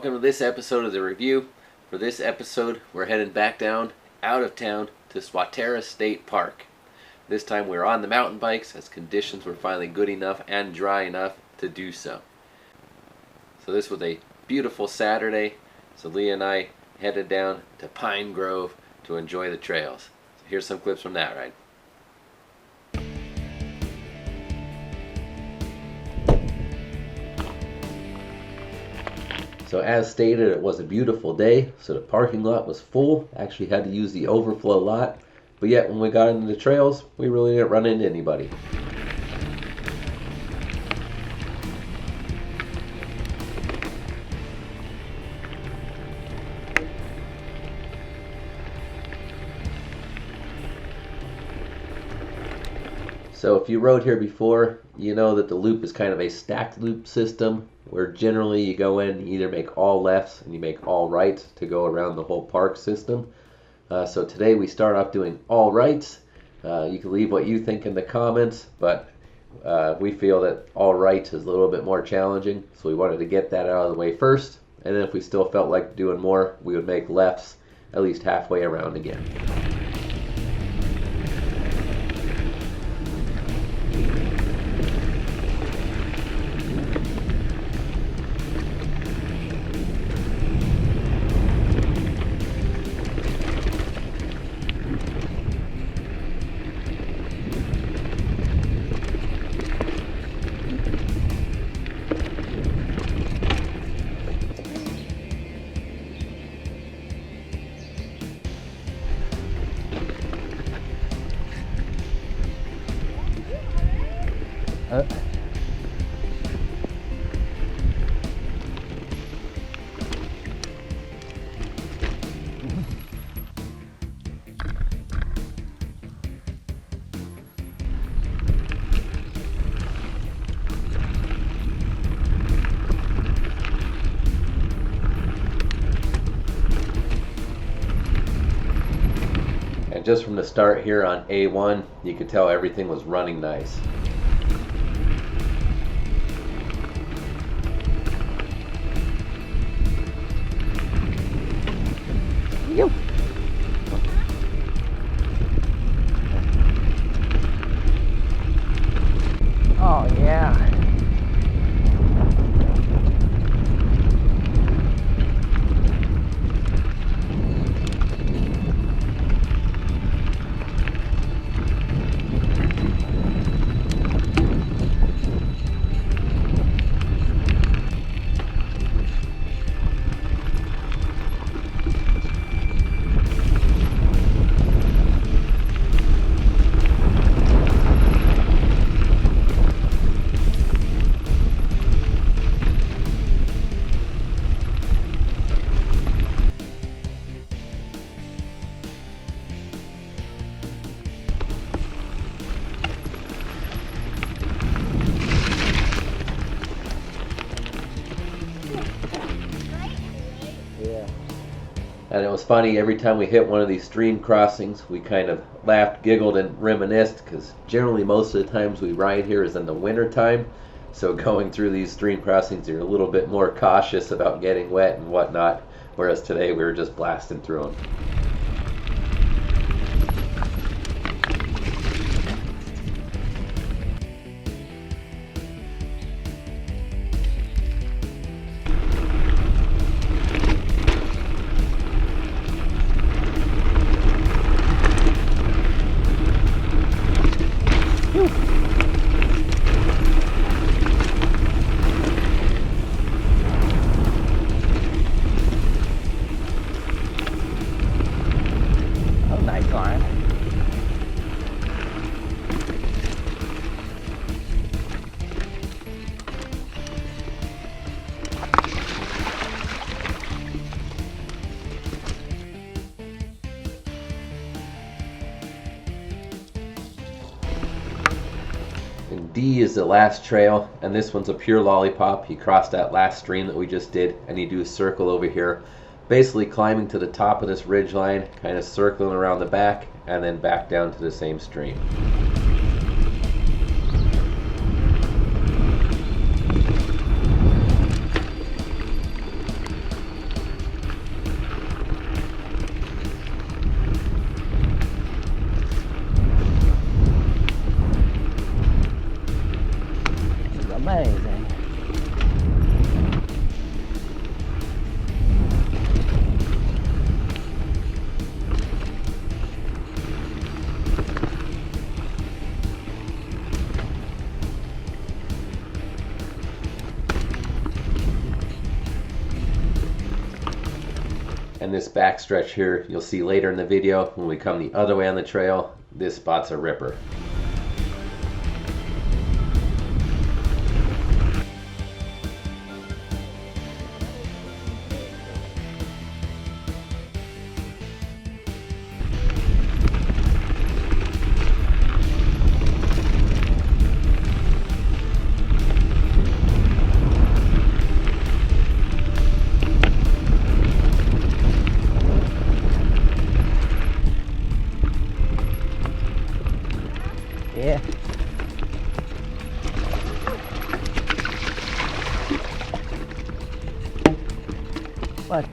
Welcome to this episode of the review. For this episode, we're heading back down, out of town, to Swatara State Park. This time we're on the mountain bikes as conditions were finally good enough and dry enough to do so. So this was a beautiful Saturday, so Leah and I headed down to Pine Grove to enjoy the trails. So here's some clips from that ride. So as stated, it was a beautiful day, so the parking lot was full. Actually had to use the overflow lot, but yet when we got into the trails, we really didn't run into anybody. So if you rode here before, you know that the loop is kind of a stacked loop system where generally you go in, you either make all lefts and you make all rights to go around the whole park system. So today we start off doing all rights. You can leave what you think in the comments, but we feel that all rights is a little bit more challenging, so we wanted to get that out of the way first, and then if we still felt like doing more, we would make lefts at least halfway around again. And just from the start here on A1, you could tell everything was running nice. Oh yeah. And it was funny, every time we hit one of these stream crossings, we kind of laughed, giggled, and reminisced, because generally most of the times we ride here is in the winter time. So going through these stream crossings, you're a little bit more cautious about getting wet and whatnot, whereas today we were just blasting through them. And D is the last trail, and this one's a pure lollipop. You cross that last stream that we just did, and you do a circle over here, basically climbing to the top of this ridge line, kind of circling around the back, and then back down to the same stream. Amazing. And this back stretch here, you'll see later in the video when we come the other way on the trail, this spot's a ripper. Yeah. What?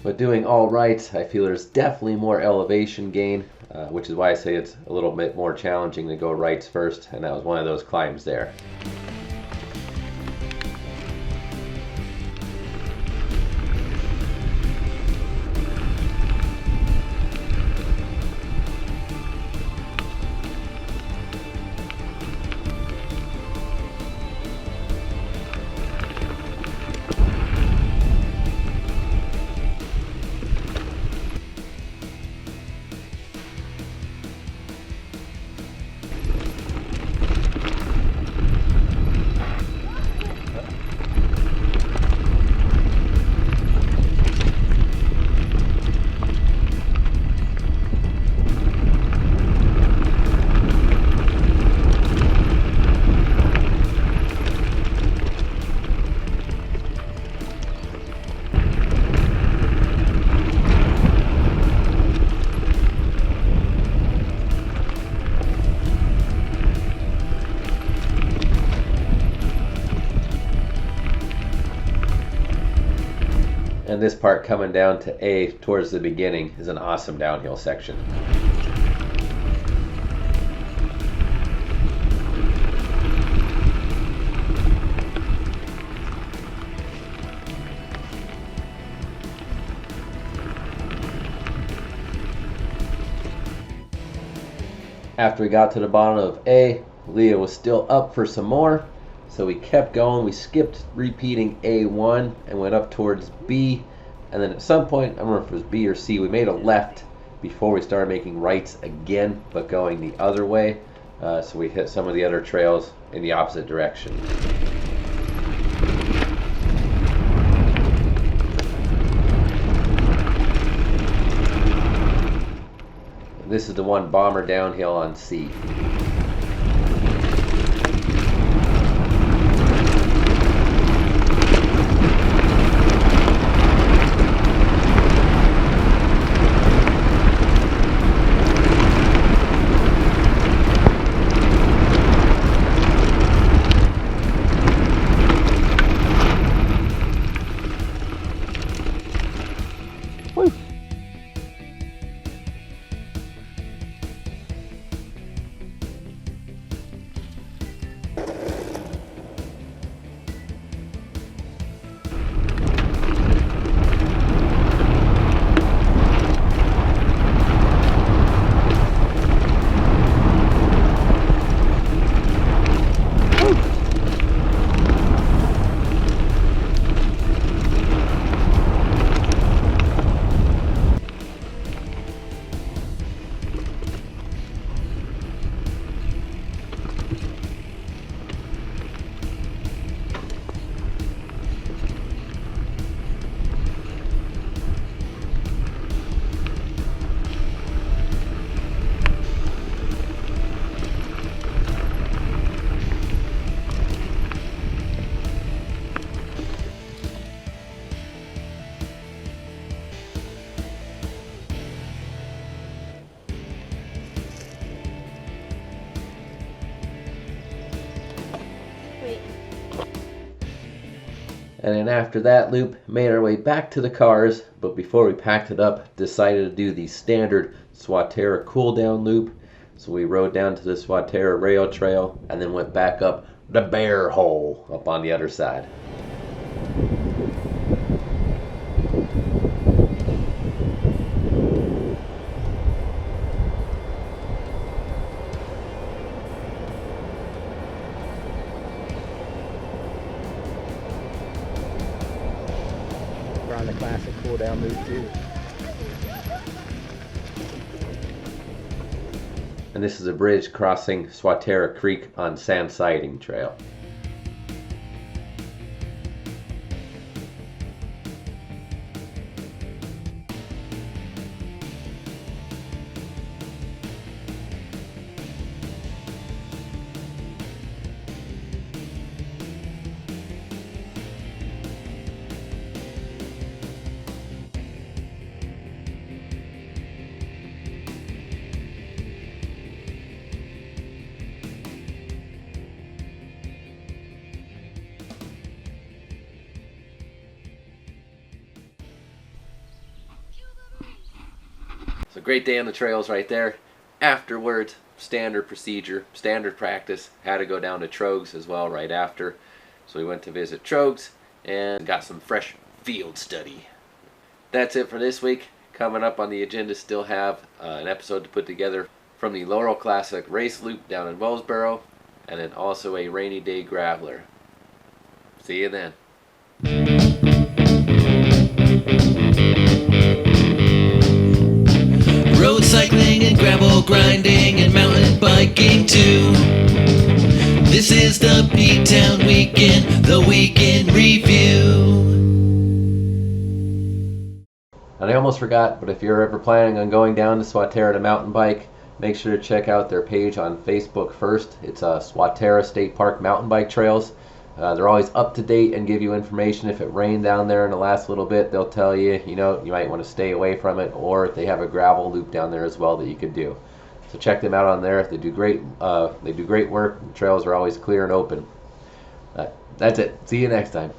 But doing all right, I feel there's definitely more elevation gain, which is why I say it's a little bit more challenging to go rights first, and that was one of those climbs there. And this part coming down to A towards the beginning is an awesome downhill section. After we got to the bottom of A, Leah was still up for some more, so we kept going. We skipped repeating A1 and went up towards B, and then at some point, I don't know if it was B or C, we made a left before we started making rights again, but going the other way, so we hit some of the other trails in the opposite direction. This is the one bomber downhill on C. And then after that loop, made our way back to the cars, but before we packed it up, decided to do the standard Swatara Cooldown loop. So we rode down to the Swatara rail trail and then went back up the bear hole up on the other side. We're on the classic cooldown loop too. And this is a bridge crossing Swatara Creek on Sand Siding Trail. So great day on the trails right there. Afterwards, standard procedure, standard practice, had to go down to Trogs as well right after. So we went to visit Trogs and got some fresh field study. That's it for this week. Coming up on the agenda, still have an episode to put together from the Laurel Classic race loop down in Wellsboro, and then also a rainy day graveler. See you then. Road cycling and gravel grinding and mountain biking too. This is the P-Town Weekend, the Weekend Review. And I almost forgot, but if you're ever planning on going down to Swatara to mountain bike, make sure to check out their page on Facebook first. It's Swatara State Park Mountain Bike Trails. They're always up to date and give you information. If it rained down there in the last little bit, they'll tell you, you might want to stay away from it, or they have a gravel loop down there as well that you could do. So check them out on there. They do great work. The trails are always clear and open. That's it. See you next time.